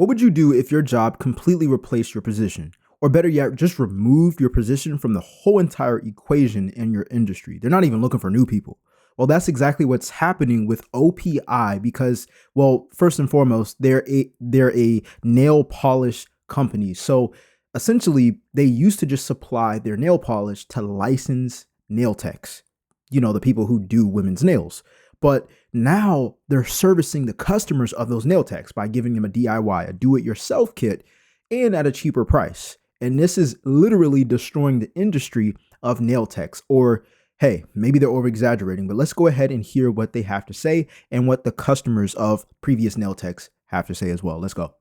What would you do if your job completely replaced your position? Or better yet, just removed your position from the whole entire equation in your industry? They're not even looking for new people. Well, that's exactly what's happening with OPI because, well, first and foremost, they're a nail polish company. So essentially, they used to just supply their nail polish to licensed nail techs, the people who do women's nails. But now they're servicing the customers of those nail techs by giving them a DIY, a do it yourself kit, and at a cheaper price. And this is literally destroying the industry of nail techs. Or, hey, maybe they're over exaggerating, but let's go ahead and hear what they have to say and what the customers of previous nail techs have to say as well. Let's go.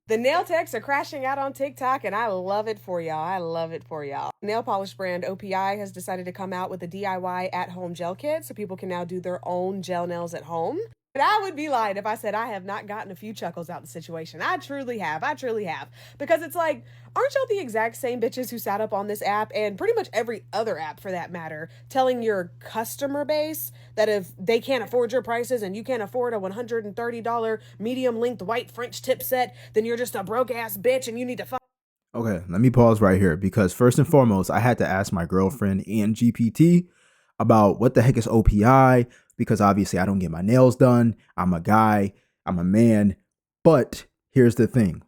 The nail techs are crashing out on TikTok, and I love it for y'all. I love it for y'all. Nail polish brand OPI has decided to come out with a DIY at-home gel kit so people can now do their own gel nails at home. And I would be lying if I said I have not gotten a few chuckles out of the situation. I truly have. I truly have. Because it's like, aren't y'all the exact same bitches who sat up on this app and pretty much every other app for that matter, telling your customer base that if they can't afford your prices and you can't afford a $130 medium length white French tip set, then you're just a broke ass bitch and you need to fuck. Okay, let me pause right here because first and foremost, I had to ask my girlfriend and GPT about what the heck is OPI because obviously I don't get my nails done. I'm a guy, I'm a man. But here's the thing,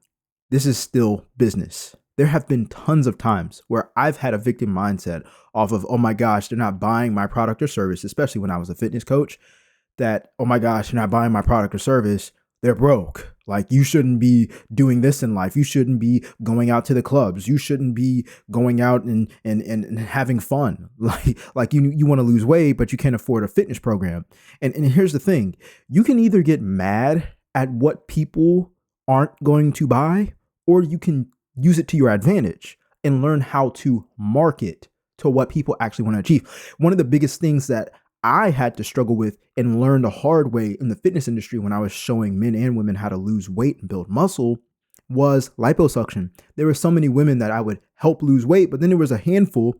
this is still business. There have been tons of times where I've had a victim mindset off of, oh my gosh, they're not buying my product or service, especially when I was a fitness coach, that, oh my gosh, you're not buying my product or service. They're broke. Like, you shouldn't be doing this in life. You shouldn't be going out to the clubs. You shouldn't be going out and having fun. Like you want to lose weight, but you can't afford a fitness program. And here's the thing. You can either get mad at what people aren't going to buy, or you can use it to your advantage and learn how to market to what people actually want to achieve. One of the biggest things that I had to struggle with and learn the hard way in the fitness industry when I was showing men and women how to lose weight and build muscle was liposuction. There were so many women that I would help lose weight, but then there was a handful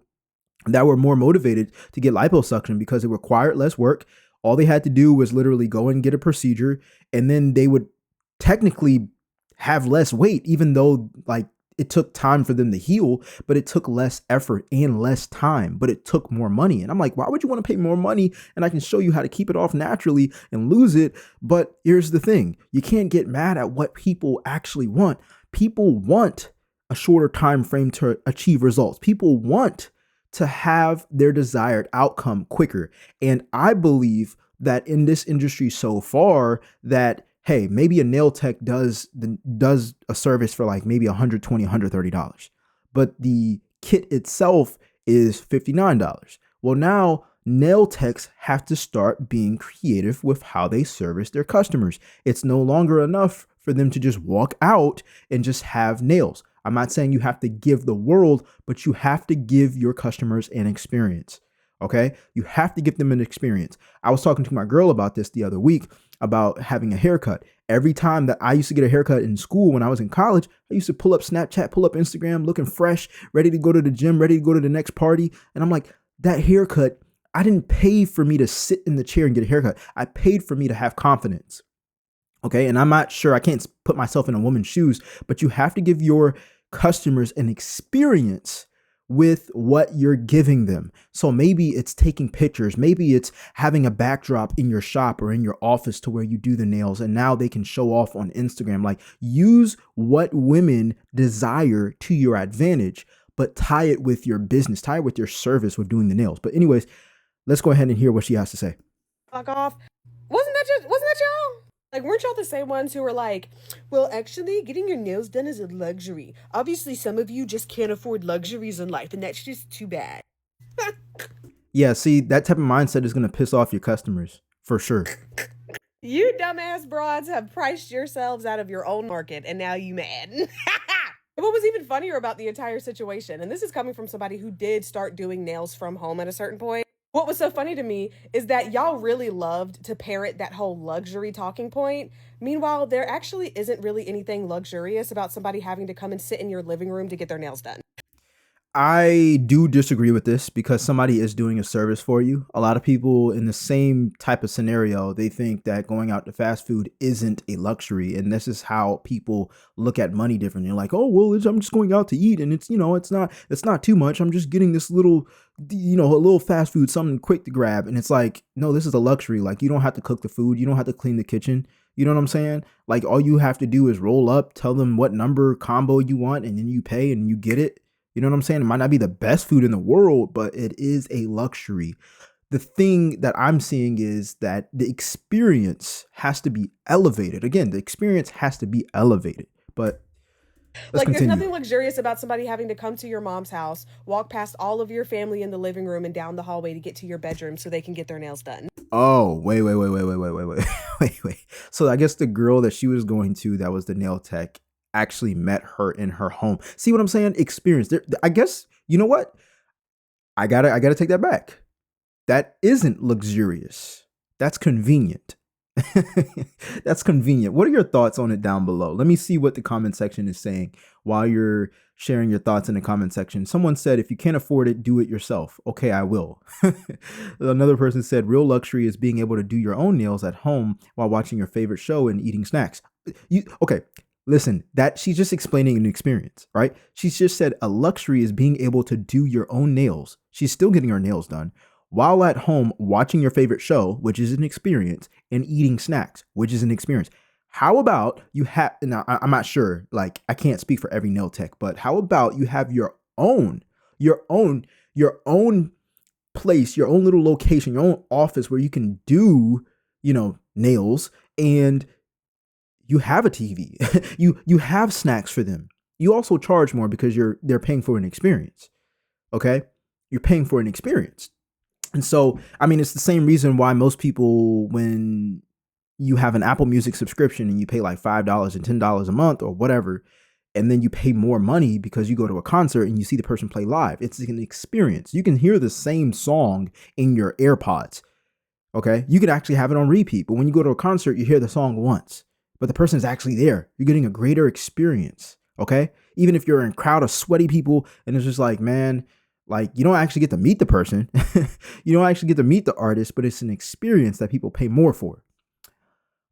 that were more motivated to get liposuction because it required less work. All they had to do was literally go and get a procedure, and then they would technically have less weight, even though like it took time for them to heal, but it took less effort and less time, but it took more money. And I'm like, why would you want to pay more money? And I can show you how to keep it off naturally and lose it. But here's the thing. You can't get mad at what people actually want. People want a shorter time frame to achieve results. People want to have their desired outcome quicker. And I believe that in this industry so far that, hey, maybe a nail tech does a service for like maybe $120, $130, but the kit itself is $59. Well, now nail techs have to start being creative with how they service their customers. It's no longer enough for them to just walk out and just have nails. I'm not saying you have to give the world, but you have to give your customers an experience. Okay? You have to give them an experience. I was talking to my girl about this the other week about having a haircut. Every time that I used to get a haircut in school when I was in college, I used to pull up Snapchat, pull up Instagram, looking fresh, ready to go to the gym, ready to go to the next party. And I'm like, that haircut, I didn't pay for me to sit in the chair and get a haircut. I paid for me to have confidence. Okay. And I'm not sure, I can't put myself in a woman's shoes, but you have to give your customers an experience with what you're giving them. So maybe it's taking pictures, maybe it's having a backdrop in your shop or in your office to where you do the nails, and now they can show off on Instagram. Like, use what women desire to your advantage, but tie it with your business, tie it with your service with doing the nails. But anyways, let's go ahead and hear what she has to say. Fuck off. Wasn't that y'all? Like, weren't y'all the same ones who were like, well, actually, getting your nails done is a luxury. Obviously, some of you just can't afford luxuries in life, and that's just too bad. Yeah, see, that type of mindset is going to piss off your customers for sure. You dumbass broads have priced yourselves out of your own market, and now you mad. What was even funnier about the entire situation, and this is coming from somebody who did start doing nails from home at a certain point. What was so funny to me is that y'all really loved to parrot that whole luxury talking point. Meanwhile, there actually isn't really anything luxurious about somebody having to come and sit in your living room to get their nails done. I do disagree with this because somebody is doing a service for you. A lot of people in the same type of scenario, they think that going out to fast food isn't a luxury. And this is how people look at money differently. They're like, oh, well, I'm just going out to eat and it's not too much. I'm just getting this little, a little fast food, something quick to grab. And it's like, no, this is a luxury. Like you don't have to cook the food. You don't have to clean the kitchen. You know what I'm saying? Like all you have to do is roll up, tell them what number combo you want, and then you pay and you get it. You know what I'm saying? It might not be the best food in the world, but it is a luxury. The thing that I'm seeing is that the experience has to be elevated. Again, the experience has to be elevated. But let's Like, there's continue. nothing luxurious about somebody having to come to your mom's house, walk past all of your family in the living room and down the hallway to get to your bedroom so they can get their nails done. Oh, wait. Wait. So I guess the girl that she was going to that was the nail tech actually met her in her home. See what I'm saying? Experience. I guess, you know what? I gotta take that back. That isn't luxurious. That's convenient. That's convenient. What are your thoughts on it down below? Let me see what the comment section is saying while you're sharing your thoughts in the comment section. Someone said, if you can't afford it, do it yourself. Okay, I will. Another person said, real luxury is being able to do your own nails at home while watching your favorite show and eating snacks. Okay, listen, that she's just explaining an experience, right? She's just said a luxury is being able to do your own nails. She's still getting her nails done while at home watching your favorite show, which is an experience, and eating snacks, which is an experience. How about you have, now I'm not sure, like I can't speak for every nail tech, but how about you have your own place, your own little location, your own office where you can do, nails, and you have a TV. you have snacks for them. You also charge more because they're paying for an experience. Okay? You're paying for an experience. And so, I mean, it's the same reason why most people, when you have an Apple Music subscription and you pay like $5 and $10 a month or whatever, and then you pay more money because you go to a concert and you see the person play live. It's an experience. You can hear the same song in your AirPods. Okay. You could actually have it on repeat, but when you go to a concert, you hear the song once, but the person is actually there. You're getting a greater experience. Okay. Even if you're in a crowd of sweaty people and it's just like, man, like you don't actually get to meet the person. You don't actually get to meet the artist, but it's an experience that people pay more for.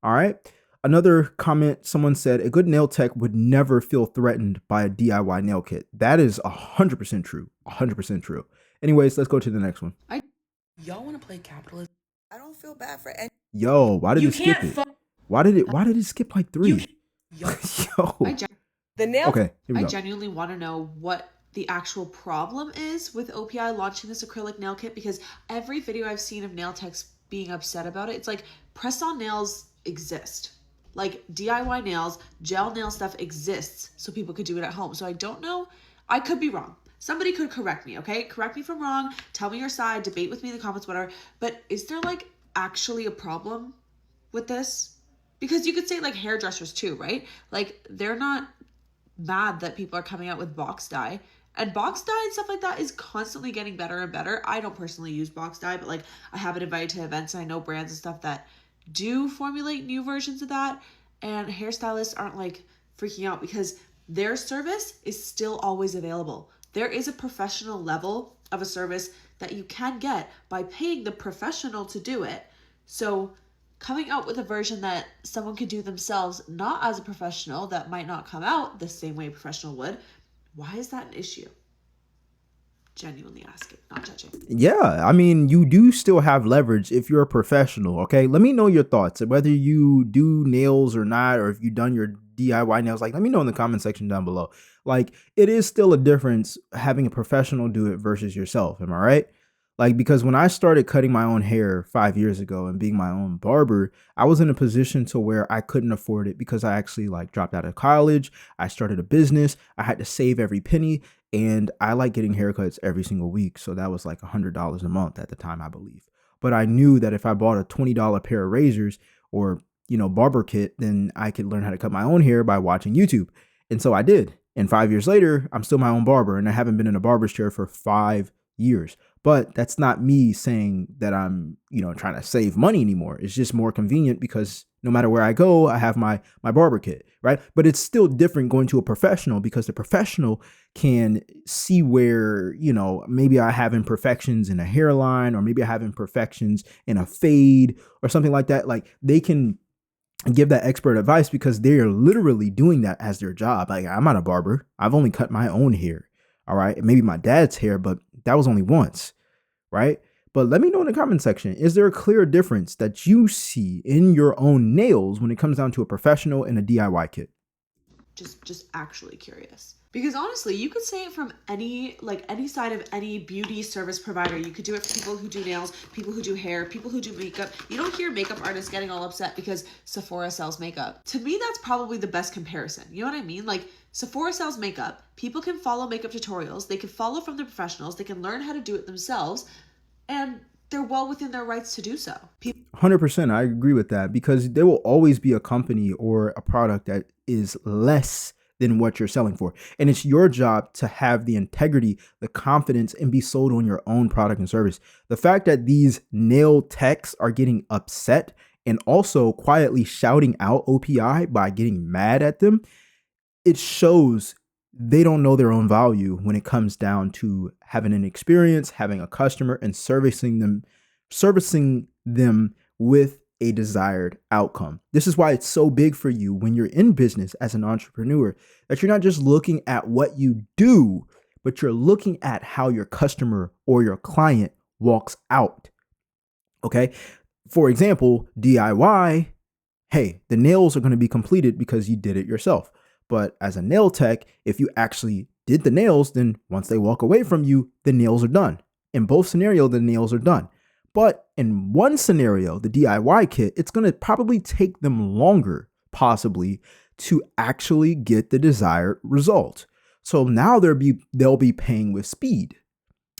All right. Another comment, someone said, a good nail tech would never feel threatened by a DIY nail kit. That is 100% true. 100% true. Anyways, let's go to the next one. Y'all want to play capitalism? I don't feel bad for any. Yo, why did it skip it? Why did it skip like 3? Yo. The nail. Okay, here we I go. genuinely want to know what the actual problem is with OPI launching this acrylic nail kit, because every video I've seen of nail techs being upset about it, it's like press-on nails exist. Like DIY nails, gel nail stuff exists so people could do it at home. So I don't know. I could be wrong. Somebody could correct me, okay? Correct me if I'm wrong. Tell me your side. Debate with me in the comments, whatever. But is there like actually a problem with this? Because you could say like hairdressers too, right? Like they're not mad that people are coming out with box dye. And box dye and stuff like that is constantly getting better and better. I don't personally use box dye, but like I have it invited to events and I know brands and stuff that do formulate new versions of that, and hairstylists aren't like freaking out because their service is still always available. There is a professional level of a service that you can get by paying the professional to do it. So coming out with a version that someone could do themselves, not as a professional, that might not come out the same way a professional would, why is that an issue? Genuinely asking, not judging. Yeah, I mean, you do still have leverage if you're a professional, okay? Let me know your thoughts, whether you do nails or not, or if you've done your DIY nails. Like, let me know in the comment section down below. Like, it is still a difference having a professional do it versus yourself, am I right? Like, because when I started cutting my own hair 5 years ago and being my own barber, I was in a position to where I couldn't afford it because I actually like dropped out of college. I started a business. I had to save every penny. And I like getting haircuts every single week. So that was like $100 a month at the time, I believe. But I knew that if I bought a $20 pair of razors or, barber kit, then I could learn how to cut my own hair by watching YouTube. And so I did. And 5 years later, I'm still my own barber and I haven't been in a barber's chair for 5 years. But that's not me saying that I'm, trying to save money anymore. It's just more convenient because No matter where I go, I have my barber kit, right? But it's still different going to a professional because the professional can see where, maybe I have imperfections in a hairline, or maybe I have imperfections in a fade or something like that. Like, they can give that expert advice because they are literally doing that as their job. Like, I'm not a barber. I've only cut my own hair. All right. Maybe my dad's hair, but that was only once. Right. But let me know in the comment section, is there a clear difference that you see in your own nails when it comes down to a professional and a DIY kit? Just actually curious. Because honestly, you could say it from any side of any beauty service provider. You could do it for people who do nails, people who do hair, people who do makeup. You don't hear makeup artists getting all upset because Sephora sells makeup. To me, that's probably the best comparison. You know what I mean? Like, Sephora sells makeup. People can follow makeup tutorials. They can follow from the professionals. They can learn how to do it themselves. And they're well within their rights to do so. 100%. I agree with that, because there will always be a company or a product that is less than what you're selling for. And it's your job to have the integrity, the confidence, and be sold on your own product and service. The fact that these nail techs are getting upset and also quietly shouting out OPI by getting mad at them, it shows they don't know their own value when it comes down to having an experience, having a customer, and servicing them with a desired outcome. This is why it's so big for you when you're in business as an entrepreneur, that you're not just looking at what you do, but you're looking at how your customer or your client walks out. Okay. For example, DIY, hey, the nails are going to be completed because you did it yourself. But as a nail tech, if you actually did the nails, then once they walk away from you, the nails are done. In both scenarios, the nails are done. But in one scenario, the DIY kit, it's going to probably take them longer, possibly, to actually get the desired result. So now they'll be paying with speed.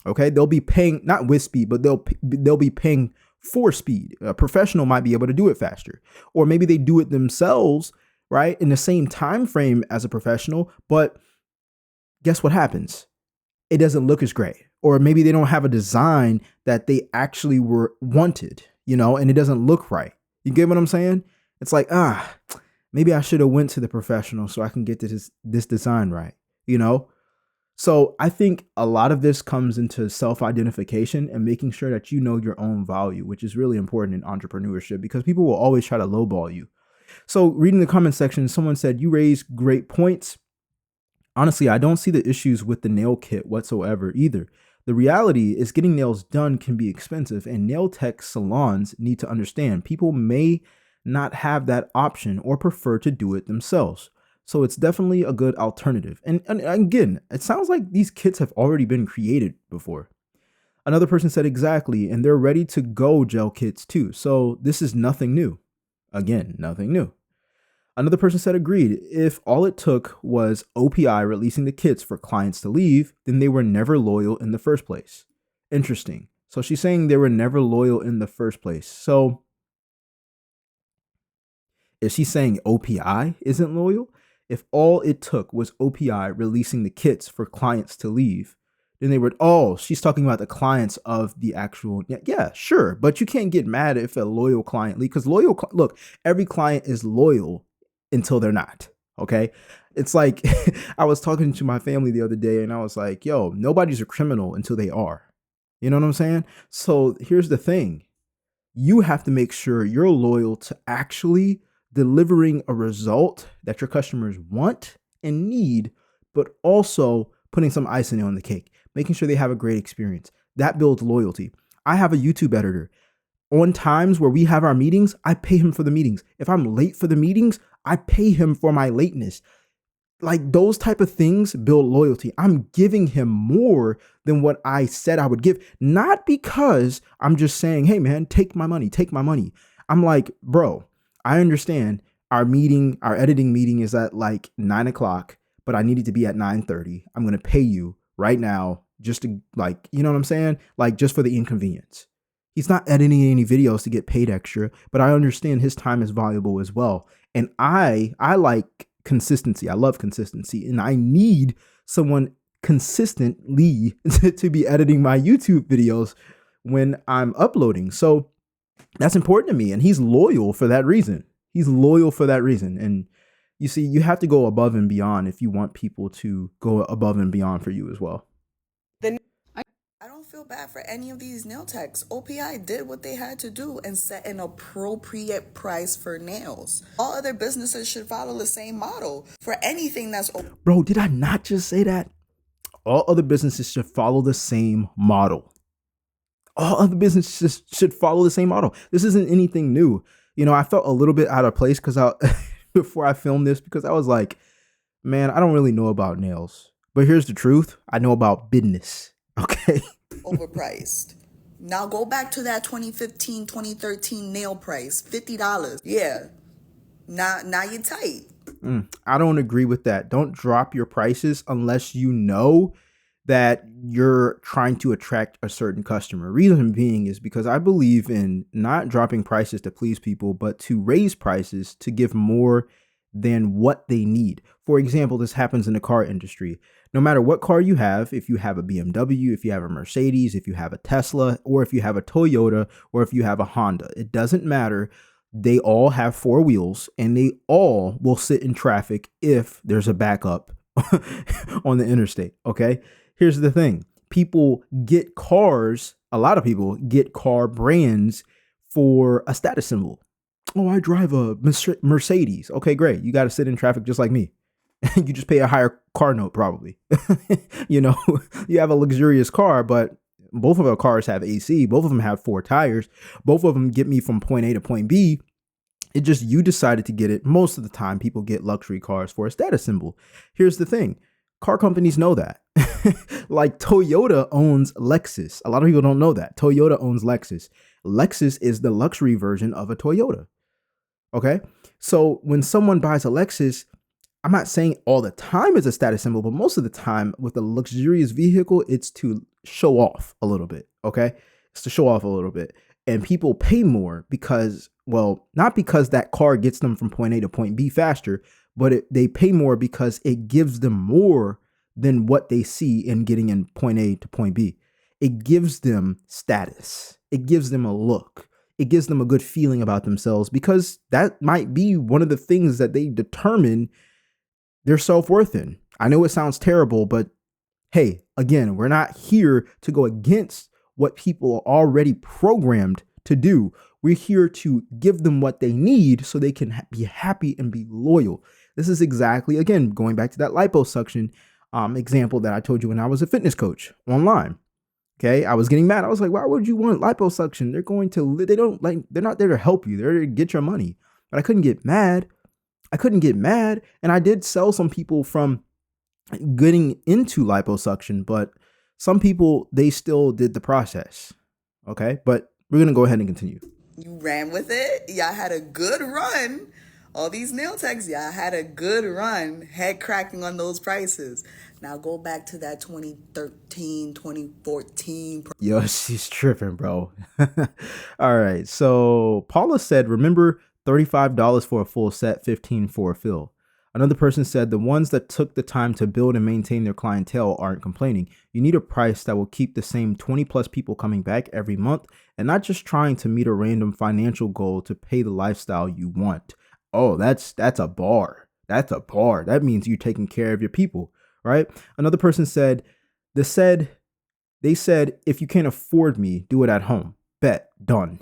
Okay, they'll be paying not with speed, but they'll be paying for speed. A professional might be able to do it faster, or maybe they do it themselves, right, in the same time frame as a professional. But guess what happens? It doesn't look as great. Or maybe they don't have a design that they actually wanted, and it doesn't look right. You get what I'm saying? It's like, maybe I should have went to the professional so I can get this design right, So I think a lot of this comes into self-identification and making sure that you know your own value, which is really important in entrepreneurship, because people will always try to lowball you. So reading the comment section, someone said, you raise great points. Honestly, I don't see the issues with the nail kit whatsoever either. The reality is getting nails done can be expensive, and nail tech salons need to understand people may not have that option or prefer to do it themselves. So it's definitely a good alternative. And again, it sounds like these kits have already been created before. Another person said exactly, and they're ready to go gel kits too. So this is nothing new. Again, nothing new. Another person said agreed. If all it took was OPI releasing the kits for clients to leave, then they were never loyal in the first place. Interesting. So she's saying they were never loyal in the first place. So is she saying OPI isn't loyal? If all it took was OPI releasing the kits for clients to leave, then they would, she's talking about the clients of the actual, yeah, sure. But you can't get mad if a loyal client leaves, because look, every client is loyal until they're not. Okay. It's like, I was talking to my family the other day and I was like, yo, nobody's a criminal until they are. You know what I'm saying? So here's the thing. You have to make sure you're loyal to actually delivering a result that your customers want and need, but also putting some icing on the cake, making sure they have a great experience. That builds loyalty. I have a YouTube editor. On times where we have our meetings, I pay him for the meetings. If I'm late for the meetings, I pay him for my lateness. Like, those type of things build loyalty. I'm giving him more than what I said I would give. Not because I'm just saying, hey man, take my money. I'm like, bro, I understand our editing meeting is at like 9:00, but I needed to be at 9:30. I'm going to pay you right now just to, like, you know what I'm saying? Like, just for the inconvenience. He's not editing any videos to get paid extra, but I understand his time is valuable as well. And I like consistency. I love consistency, and I need someone consistently to be editing my YouTube videos when I'm uploading. So that's important to me, and he's loyal for that reason. He's loyal for that reason. And you see, you have to go above and beyond if you want people to go above and beyond for you as well. I don't feel bad for any of these nail techs. OPI did what they had to do and set an appropriate price for nails. All other businesses should follow the same model for anything that's Bro, did I not just say that? All other businesses should follow the same model. All other businesses should follow the same model. This isn't anything new. You know, I felt a little bit out of place because before I filmed this, because I was like, man, I don't really know about nails. But here's the truth. I know about business. Okay. overpriced. Now go back to that 2015, 2013 nail price, $50. Yeah. Now you're tight. I don't agree with that. Don't drop your prices unless you know that you're trying to attract a certain customer. Reason being is because I believe in not dropping prices to please people, but to raise prices to give more than what they need. For example, this happens in the car industry. No matter what car you have, if you have a BMW, if you have a Mercedes, if you have a Tesla, or if you have a Toyota, or if you have a Honda, it doesn't matter. They all have four wheels and they all will sit in traffic if there's a backup on the interstate. Okay. Here's the thing. People get cars. A lot of people get car brands for a status symbol. Oh, I drive a Mercedes. Okay, great. You got to sit in traffic just like me. You just pay a higher car note probably. You know, you have a luxurious car, but both of our cars have AC. Both of them have four tires. Both of them get me from point A to point B. It just, you decided to get it. Most of the time, people get luxury cars for a status symbol. Here's the thing. Car companies know that. Like Toyota owns Lexus. A lot of people don't know that. Toyota owns Lexus. Lexus is the luxury version of a Toyota. Okay. So when someone buys a Lexus, I'm not saying all the time it's a status symbol, but most of the time with a luxurious vehicle, it's to show off a little bit. Okay. It's to show off a little bit. And people pay more because, well, not because that car gets them from point A to point B faster, but they pay more because it gives them more than what they see in getting in point A to point B. It gives them status. It gives them a look. It gives them a good feeling about themselves because that might be one of the things that they determine their self-worth in. I know it sounds terrible, but hey, again, we're not here to go against what people are already programmed to do. We're here to give them what they need so they can be happy and be loyal. This is exactly, again, going back to that liposuction example that I told you when I was a fitness coach online. Okay, I was getting mad. I was like, why would you want liposuction? They're not there to help you. They're there to get your money. But I couldn't get mad. And I did sell some people from getting into liposuction, but some people, they still did the process. Okay, but we're going to go ahead and continue. You ran with it. Y'all had a good run. All these nail techs, y'all had a good run, head cracking on those prices. Now go back to that 2013, 2014. Yo, she's tripping, bro. All right. So Paula said, remember $35 for a full set, $15 for a fill. Another person said the ones that took the time to build and maintain their clientele aren't complaining. You need a price that will keep the same 20 plus people coming back every month and not just trying to meet a random financial goal to pay the lifestyle you want. Oh, that's a bar. That's a bar. That means you're taking care of your people, right? Another person said, they said, if you can't afford me, do it at home. Bet, done.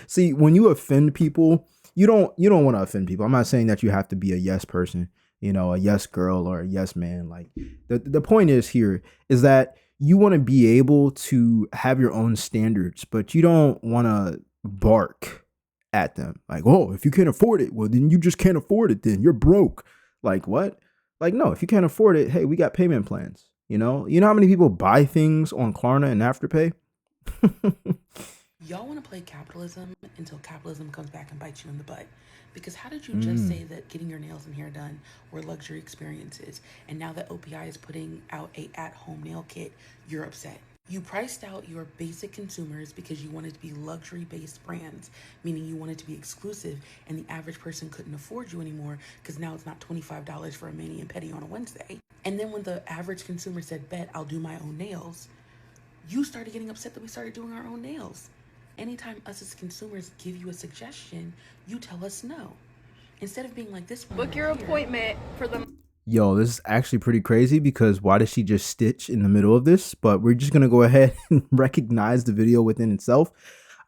See, when you offend people, you don't want to offend people. I'm not saying that you have to be a yes person, a yes girl or a yes man. Like the point is here is that you want to be able to have your own standards, but you don't want to bark at them. Like, oh, if you can't afford it, well, then you just can't afford it. Then you're broke. Like what? Like, no, if you can't afford it, hey, we got payment plans. You know how many people buy things on Klarna and Afterpay? Y'all want to play capitalism until capitalism comes back and bites you in the butt. Because how did you just say that getting your nails and hair done were luxury experiences, and now that OPI is putting out a at-home nail kit, you're upset? You priced out your basic consumers because you wanted to be luxury-based brands, meaning you wanted to be exclusive, and the average person couldn't afford you anymore because now it's not $25 for a mani and pedi on a Wednesday. And then when the average consumer said, bet, I'll do my own nails, you started getting upset that we started doing our own nails. Anytime us as consumers give you a suggestion, you tell us no. Instead of being like this one. Book your appointment for the Yo, this is actually pretty crazy because why did she just stitch in the middle of this? But we're just going to go ahead and recognize the video within itself.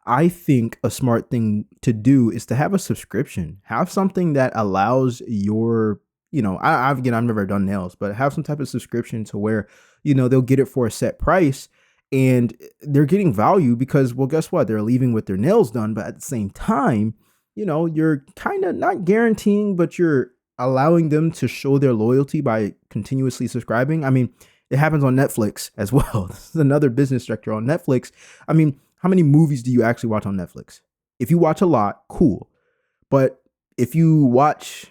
I think a smart thing to do is to have a subscription. Have something that allows your, I've never done nails, but have some type of subscription to where, they'll get it for a set price and they're getting value because, well, guess what? They're leaving with their nails done. But at the same time, you're kind of not guaranteeing, but you're allowing them to show their loyalty by continuously subscribing. I mean, it happens on Netflix as well. This is another business structure on Netflix. I mean, how many movies do you actually watch on Netflix? If you watch a lot, cool. But if you watch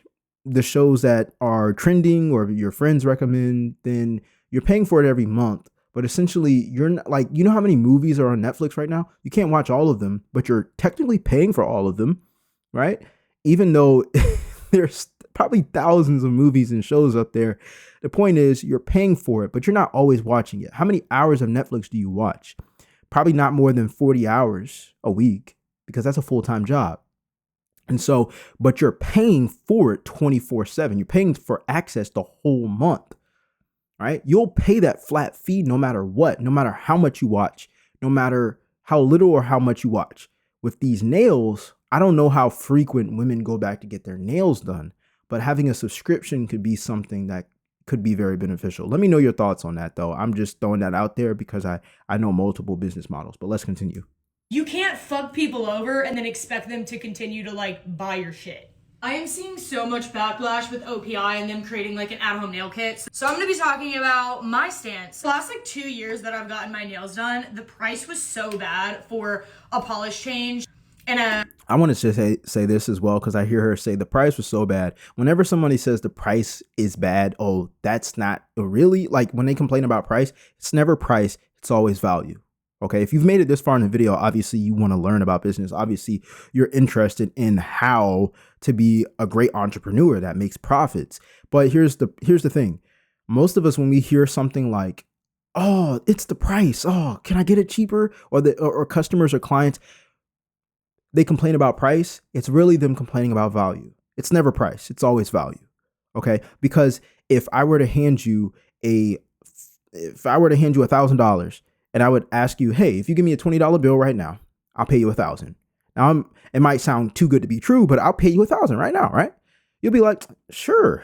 the shows that are trending or your friends recommend, then you're paying for it every month. But essentially, you're not like, how many movies are on Netflix right now? You can't watch all of them, but you're technically paying for all of them, right? Even though there's probably thousands of movies and shows up there. The point is you're paying for it, but you're not always watching it. How many hours of Netflix do you watch? Probably not more than 40 hours a week because that's a full-time job. And so, but you're paying for it 24/7. You're paying for access the whole month, right? You'll pay that flat fee no matter what, no matter how much you watch, no matter how little or how much you watch. With these nails, I don't know how frequent women go back to get their nails done, but having a subscription could be something that could be very beneficial. Let me know your thoughts on that, though. I'm just throwing that out there because I know multiple business models, but let's continue. You can't fuck people over and then expect them to continue to buy your shit. I am seeing so much backlash with OPI and them creating an at-home nail kit. So I'm gonna be talking about my stance. The last 2 years that I've gotten my nails done, the price was so bad for a polish change. And I wanted to say this as well because I hear her say the price was so bad. Whenever somebody says the price is bad, oh, that's not really, when they complain about price, it's never price, it's always value. Okay, if you've made it this far in the video, obviously you want to learn about business. Obviously, you're interested in how to be a great entrepreneur that makes profits. But here's the thing. Most of us, when we hear something like, oh, it's the price, oh, can I get it cheaper? Or customers or clients, they complain about price. It's really them complaining about value. It's never price. It's always value. Okay. Because if I were to hand you $1,000 and I would ask you, hey, if you give me a $20 bill right now, I'll pay you $1,000. Now it might sound too good to be true, but I'll pay you $1,000 right now. Right. You'll be like, sure.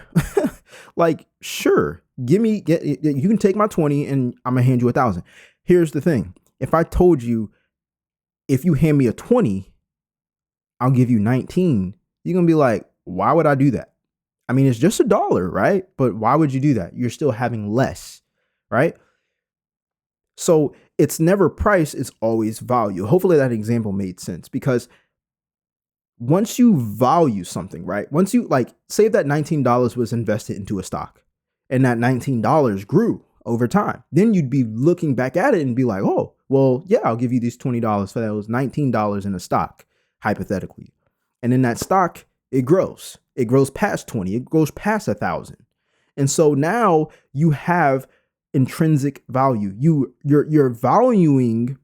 Sure. You can take my 20 and I'm gonna hand you 1,000. Here's the thing. If I told you, if you hand me a 20, I'll give you 19. You're going to be like, why would I do that? I mean, it's just $1, right? But why would you do that? You're still having less, right? So it's never price, it's always value. Hopefully that example made sense because once you value something, right? Once you say that $19 was invested into a stock and that $19 grew over time, then you'd be looking back at it and be like, oh, well, yeah, I'll give you these $20 for that. It was $19 in a stock. Hypothetically. And in that stock, it grows. It grows past 20. It grows past 1,000. And so now you have intrinsic value. You're valuing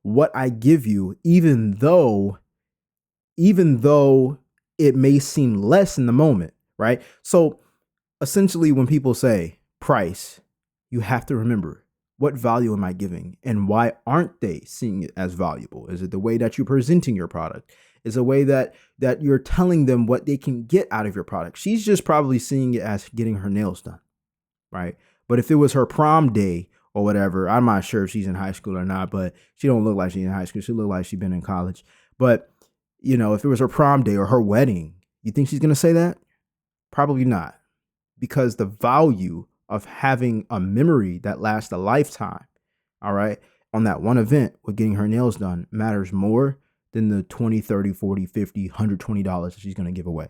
what I give you, even though it may seem less in the moment, right? So essentially when people say price, you have to remember, what value am I giving and why aren't they seeing it as valuable? Is it the way that you're presenting your product? Is it a way that you're telling them what they can get out of your product? She's just probably seeing it as getting her nails done, right? But if it was her prom day or whatever, I'm not sure if she's in high school or not, but she don't look like she's in high school. She look like she's been in college. But, if it was her prom day or her wedding, you think she's going to say that? Probably not, because the value of having a memory that lasts a lifetime, all right, on that one event with getting her nails done matters more than the $20, $30, $40, $50, $120 that she's going to give away.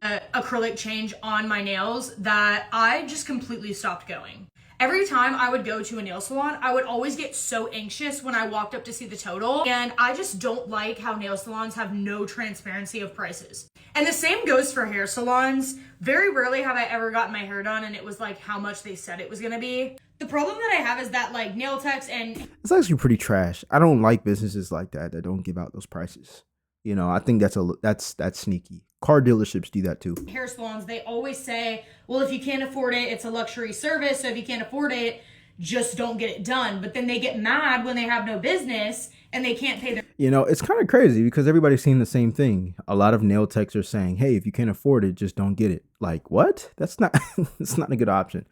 Acrylic change on my nails that I just completely stopped going. Every time I would go to a nail salon, I would always get so anxious when I walked up to see the total. And I just don't like how nail salons have no transparency of prices. And the same goes for hair salons. Very rarely have I ever gotten my hair done and it was like how much they said it was gonna be. The problem that I have is that like nail techs and It's actually pretty trash. I don't like businesses like that don't give out those prices. You know, I think that's sneaky. Car dealerships do that too. hair salons, they always say, well, if you can't afford it, it's a luxury service. So if you can't afford it, just don't get it done. But then they get mad when they have no business and they can't pay their. You know, it's kind of crazy because everybody's seeing the same thing. A lot of nail techs are saying, hey, if you can't afford it, just don't get it. Like, what? That's not that's not a good option.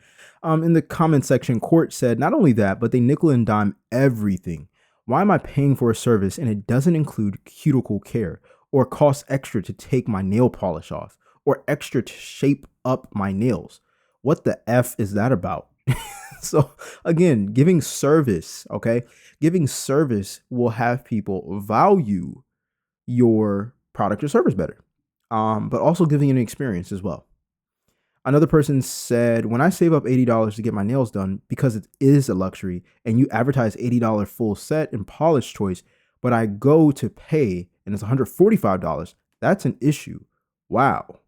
In the comment section, Court said, not only that, but they nickel and dime everything. Why am I paying for a service and it doesn't include cuticle care or cost extra to take my nail polish off or extra to shape up my nails? What the F is that about? So again, giving service, okay? Giving service will have people value your product or service better, but also giving an experience as well. Another person said, when I save up $80 to get my nails done because it is a luxury and you advertise $80 full set and polish choice, but I go to pay and it's $145, that's an issue. Wow.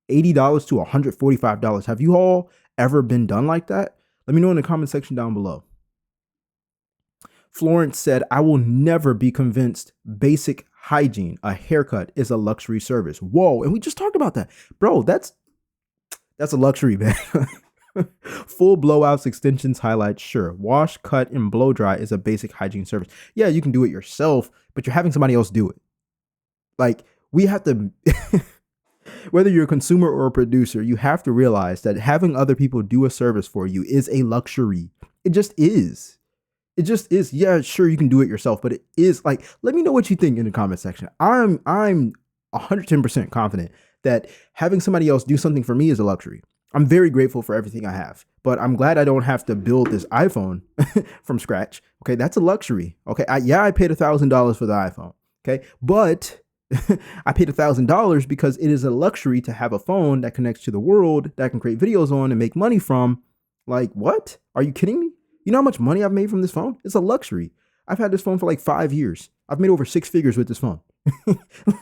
$80 to $145. Have you all ever been done like that? Let me know in the comment section down below. Florence said, I will never be convinced basic hygiene, a haircut, is a luxury service. Whoa. And we just talked about that. Bro, that's a luxury, man. Full blowouts, extensions, highlights, sure. Wash, cut, and blow dry is a basic hygiene service. Yeah, you can do it yourself, but you're having somebody else do it. Like, we have to, whether you're a consumer or a producer, you have to realize that having other people do a service for you is a luxury. It just is. It just is. Yeah, sure, you can do it yourself, but it is like, let me know what you think in the comment section. I'm 110% confident that having somebody else do something for me is a luxury. I'm very grateful for everything I have, but I'm glad I don't have to build this iPhone from scratch. Okay, that's a luxury. Okay, I paid $1,000 for the iPhone. Okay, but I paid $1,000 because it is a luxury to have a phone that connects to the world, that I can create videos on and make money from. Like, what? Are you kidding me? You know how much money I've made from this phone? It's a luxury. I've had this phone for like 5 years. I've made over 6 figures with this phone.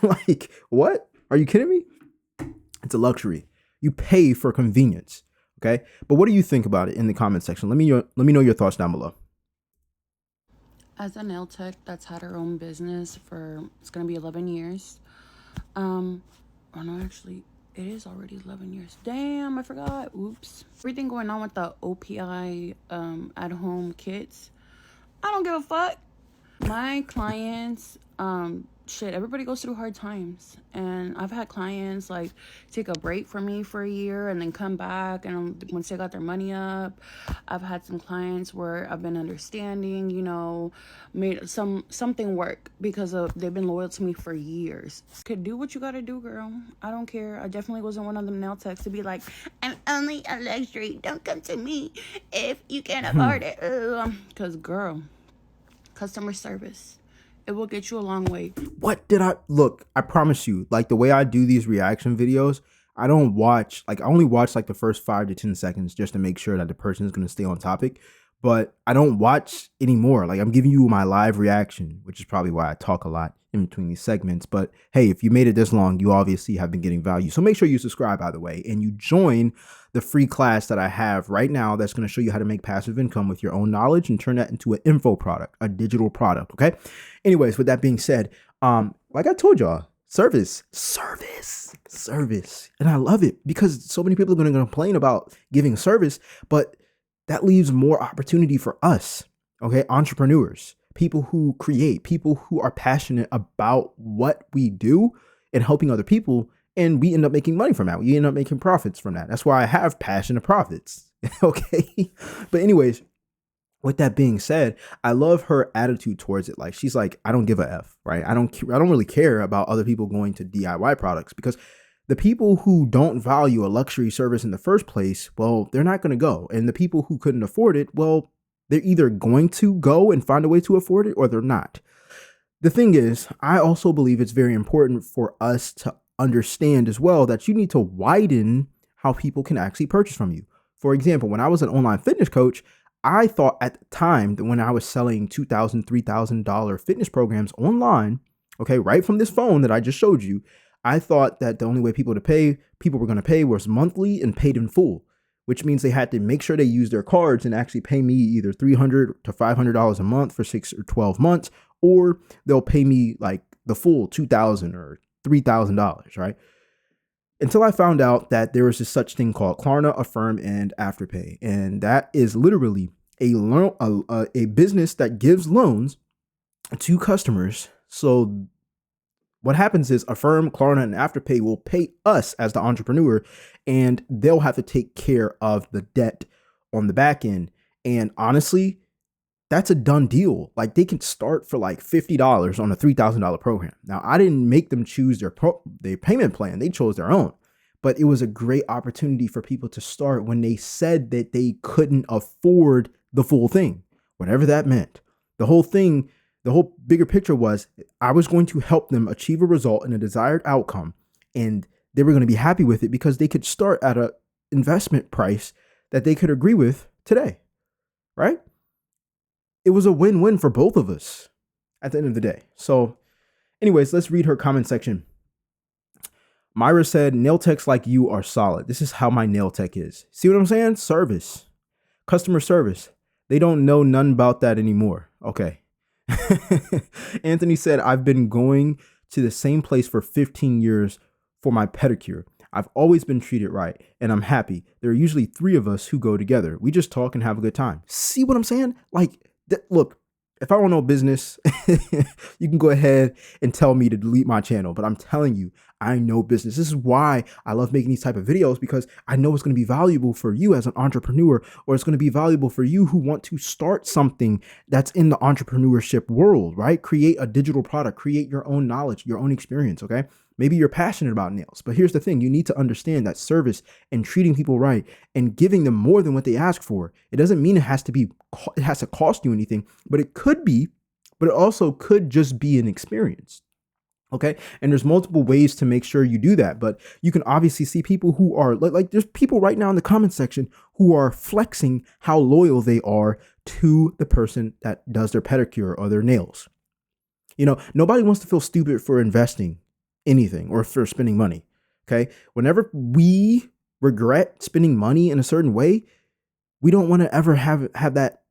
Like, what? Are you kidding me? It's a luxury. You pay for convenience. Okay. But what do you think about it in the comment section? Let me know your thoughts down below. As a nail tech that's had her own business for, it's going to be 11 years. Oh no, actually, it is already 11 years. Damn, I forgot. Oops. Everything going on with the OPI at-home kits. I don't give a fuck. My clients, everybody goes through hard times. And I've had clients like take a break from me for a year and then come back and once they got their money up. I've had some clients where I've been understanding, you know, made something work because they've been loyal to me for years. Could do what you gotta do, girl. I don't care. I definitely wasn't one of them nail techs to be like, I'm only a luxury. Don't come to me if you can't afford it. Because girl, customer service, it will get you a long way. What did look, I promise you, like the way I do these reaction videos, I don't watch, like I only watch like the first 5 to 10 seconds just to make sure that the person is going to stay on topic. But I don't watch anymore. Like I'm giving you my live reaction, which is probably why I talk a lot in between these segments. But hey, if you made it this long, you obviously have been getting value. So make sure you subscribe, by the way, and you join the free class that I have right now that's going to show you how to make passive income with your own knowledge and turn that into an info product, a digital product. Okay. Anyways, with that being said, like I told y'all, service. And I love it because so many people are going to complain about giving service, but that leaves more opportunity for us. Okay. Entrepreneurs, people who create, people who are passionate about what we do and helping other people. And we end up making money from that. We end up making profits from that. That's why I have passion to profits. Okay. But anyways, with that being said, I love her attitude towards it. Like she's like, I don't give a F, right? I don't really care about other people going to DIY products because the people who don't value a luxury service in the first place, well, they're not going to go. And the people who couldn't afford it, well, they're either going to go and find a way to afford it or they're not. The thing is, I also believe it's very important for us to understand as well that you need to widen how people can actually purchase from you. For example, when I was an online fitness coach, I thought at the time that when I was selling $2,000, $3,000 fitness programs online, okay, right from this phone that I just showed you, I thought that the only way people were going to pay was monthly and paid in full, which means they had to make sure they use their cards and actually pay me either $300 to $500 a month for 6 or 12 months, or they'll pay me like the full $2,000 or $3,000, right? Until I found out that there was this such thing called Klarna, Affirm, and Afterpay. And that is literally a business that gives loans to customers. So what happens is Affirm, Klarna, and Afterpay will pay us as the entrepreneur, and they'll have to take care of the debt on the back end. And honestly, that's a done deal. Like they can start for like $50 on a $3,000 program. Now, I didn't make them choose their payment plan. They chose their own. But it was a great opportunity for people to start when they said that they couldn't afford the full thing, whatever that meant. The whole bigger picture was I was going to help them achieve a result and a desired outcome. And they were going to be happy with it because they could start at an investment price that they could agree with today, right? It was a win-win for both of us at the end of the day. So anyways, let's read her comment section. Myra said, nail techs like you are solid. This is how my nail tech is. See what I'm saying? Service, customer service. They don't know none about that anymore. Okay. Anthony said, I've been going to the same place for 15 years for my pedicure. I've always been treated right, and I'm happy. There are usually 3 of us who go together. We just talk and have a good time. See what I'm saying? Like, look, if I don't know business, you can go ahead and tell me to delete my channel. But I'm telling you, I know business. This is why I love making these type of videos, because I know it's going to be valuable for you as an entrepreneur, or it's going to be valuable for you who want to start something that's in the entrepreneurship world, right? Create a digital product, create your own knowledge, your own experience, okay? Maybe you're passionate about nails, but here's the thing. You need to understand that service and treating people right and giving them more than what they ask for. It doesn't mean it has to cost you anything, but it could be, but it also could just be an experience. Okay. And there's multiple ways to make sure you do that, but you can obviously see people who are like there's people right now in the comment section who are flexing how loyal they are to the person that does their pedicure or their nails. You know, nobody wants to feel stupid for investing anything or for spending money. Okay. Whenever we regret spending money in a certain way, we don't want to ever have that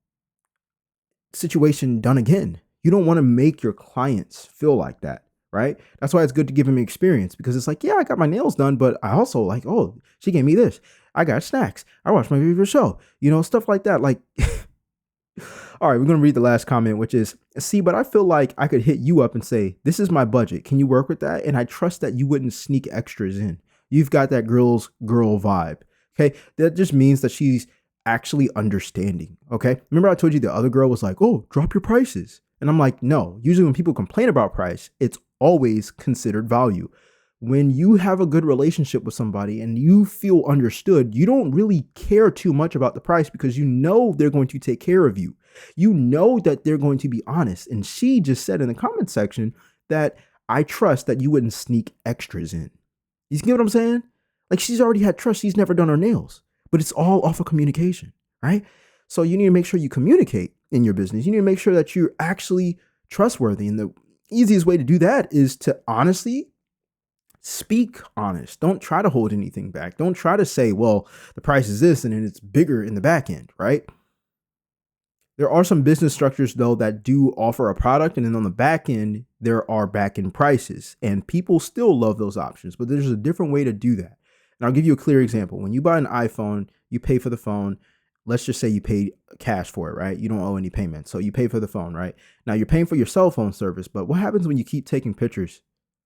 situation done again. You don't want to make your clients feel like that, right? That's why it's good to give them experience, because it's like, yeah, I got my nails done, but I also like, oh, she gave me this. I got snacks. I watched my favorite show, you know, stuff like that. Like, all right, we're going to read the last comment, which is, see, but I feel like I could hit you up and say, this is my budget. Can you work with that? And I trust that you wouldn't sneak extras in. You've got that girl vibe. Okay. That just means that she's actually understanding. Okay. Remember I told you the other girl was like, oh, drop your prices. And I'm like, no, usually when people complain about price, it's always considered value. When you have a good relationship with somebody and you feel understood, you don't really care too much about the price, because you know they're going to take care of you. You know that they're going to be honest. And she just said in the comment section that I trust that you wouldn't sneak extras in. You get what I'm saying? Like, she's already had trust. She's never done her nails, but it's all off of communication, right? So you need to make sure you communicate in your business. You need to make sure that you're actually trustworthy. And the easiest way to do that is to honestly speak honest. Don't try to hold anything back. Don't try to say, well, the price is this and then it's bigger in the back end, right? There are some business structures, though, that do offer a product, and then on the back end, there are back end prices, and people still love those options, but there's a different way to do that. And I'll give you a clear example. When you buy an iPhone, you pay for the phone. Let's just say you paid cash for it, right? You don't owe any payment. So you pay for the phone, right? Now you're paying for your cell phone service, but what happens when you keep taking pictures?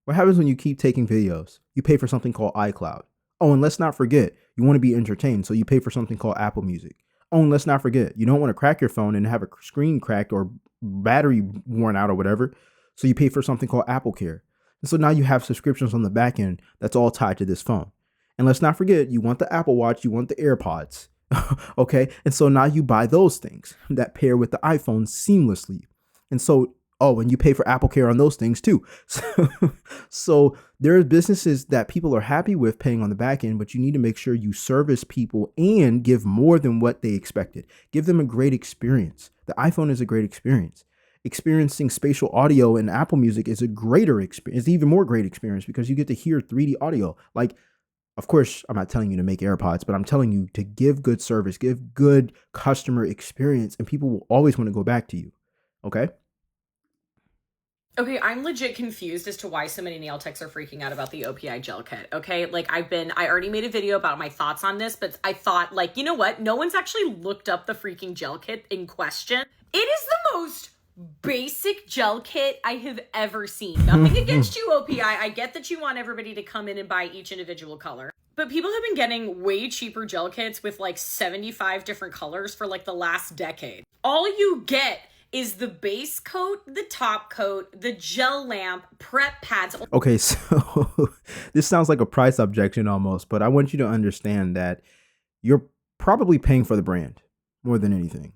What happens when you keep taking videos? You pay for something called iCloud. Oh, and let's not forget, you want to be entertained, so you pay for something called Apple Music. Oh, and let's not forget, you don't want to crack your phone and have a screen cracked or battery worn out or whatever. So you pay for something called Apple Care. And so now you have subscriptions on the back end that's all tied to this phone. And let's not forget, you want the Apple Watch, you want the AirPods. Okay. And so now you buy those things that pair with the iPhone seamlessly. And so Oh, and you pay for Apple Care on those things too. So there are businesses that people are happy with paying on the back end, but you need to make sure you service people and give more than what they expected. Give them a great experience. The iPhone is a great experience. Experiencing spatial audio in Apple Music is a greater experience. It's even more great experience because you get to hear 3D audio. Like, of course, I'm not telling you to make AirPods, but I'm telling you to give good service, give good customer experience, and people will always want to go back to you. Okay? Okay, I'm legit confused as to why so many nail techs are freaking out about the OPI gel kit. Okay, like I already made a video about my thoughts on this, but I thought, like, you know what? No one's actually looked up the freaking gel kit in question. It is the most basic gel kit I have ever seen. Nothing against you, OPI. I get that you want everybody to come in and buy each individual color. But people have been getting way cheaper gel kits with like 75 different colors for like the last decade. All you get is the base coat, the top coat, the gel lamp, prep pads. Okay, so this sounds like a price objection almost, but I want you to understand that you're probably paying for the brand more than anything.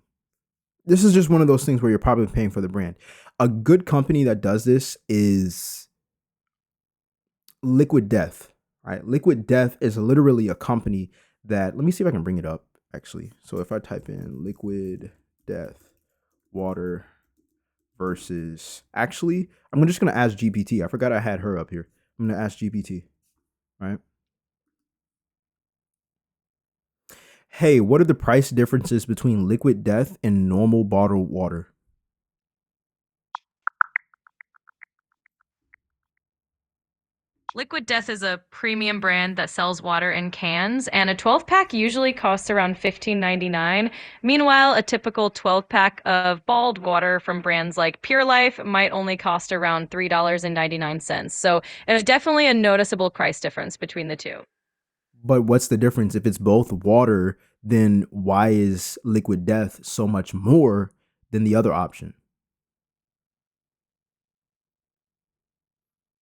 This is just one of those things where you're probably paying for the brand. A good company that does this is Liquid Death, right? Liquid Death is literally a company that, let me see if I can bring it up actually. So if I type in Liquid Death water versus, actually, I'm just going to ask GPT. I forgot I had her up here. I'm going to ask GPT, right? Hey, what are the price differences between Liquid Death and normal bottled water? Liquid Death is a premium brand that sells water in cans, and a 12-pack usually costs around $15.99. Meanwhile, a typical 12-pack of bottled water from brands like Pure Life might only cost around $3.99. So there's definitely a noticeable price difference between the two. But what's the difference? If it's both water, then why is Liquid Death so much more than the other option?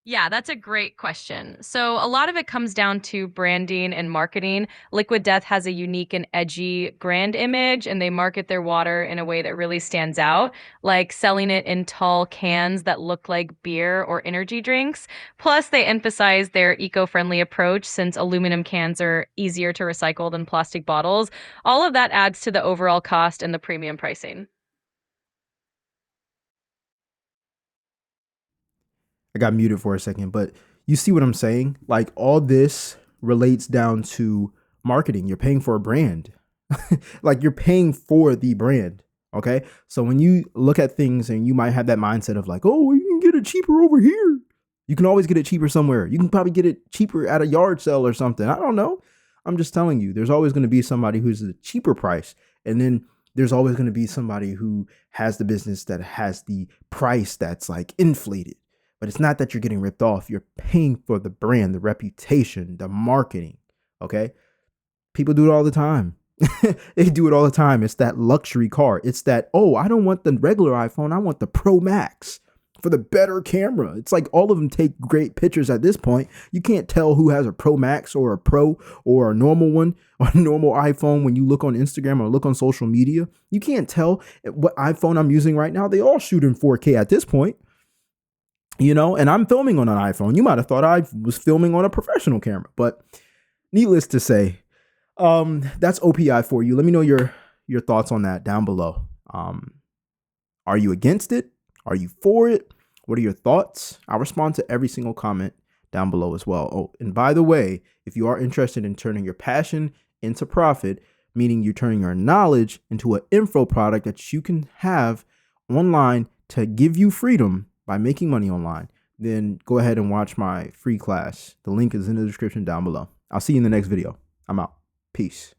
Yeah, that's a great question. So, a lot of it comes down to branding and marketing. Liquid Death has a unique and edgy brand image, and they market their water in a way that really stands out, like selling it in tall cans that look like beer or energy drinks. Plus, they emphasize their eco friendly approach since aluminum cans are easier to recycle than plastic bottles. All of that adds to the overall cost and the premium pricing. I got muted for a second, but you see what I'm saying? Like, all this relates down to marketing. You're paying for a brand. Like, you're paying for the brand. Okay. So when you look at things and you might have that mindset of like, oh, you can get it cheaper over here. You can always get it cheaper somewhere. You can probably get it cheaper at a yard sale or something. I don't know. I'm just telling you, there's always going to be somebody who's a cheaper price. And then there's always going to be somebody who has the business that has the price that's like inflated. But it's not that you're getting ripped off. You're paying for the brand, the reputation, the marketing. Okay. People do it all the time. They do it all the time. It's that luxury car. It's that, oh, I don't want the regular iPhone. I want the Pro Max for the better camera. It's like all of them take great pictures at this point. You can't tell who has a Pro Max or a Pro or a normal one or a normal iPhone when you look on Instagram or look on social media. You can't tell what iPhone I'm using right now. They all shoot in 4K at this point. You know, and I'm filming on an iPhone. You might have thought I was filming on a professional camera, but needless to say, that's OPI for you. Let me know your thoughts on that down below. Are you against it? Are you for it? What are your thoughts? I'll respond to every single comment down below as well. Oh, and by the way, if you are interested in turning your passion into profit, meaning you're turning your knowledge into an info product that you can have online to give you freedom by making money online, then go ahead and watch my free class. The link is in the description down below. I'll see you in the next video. I'm out. Peace.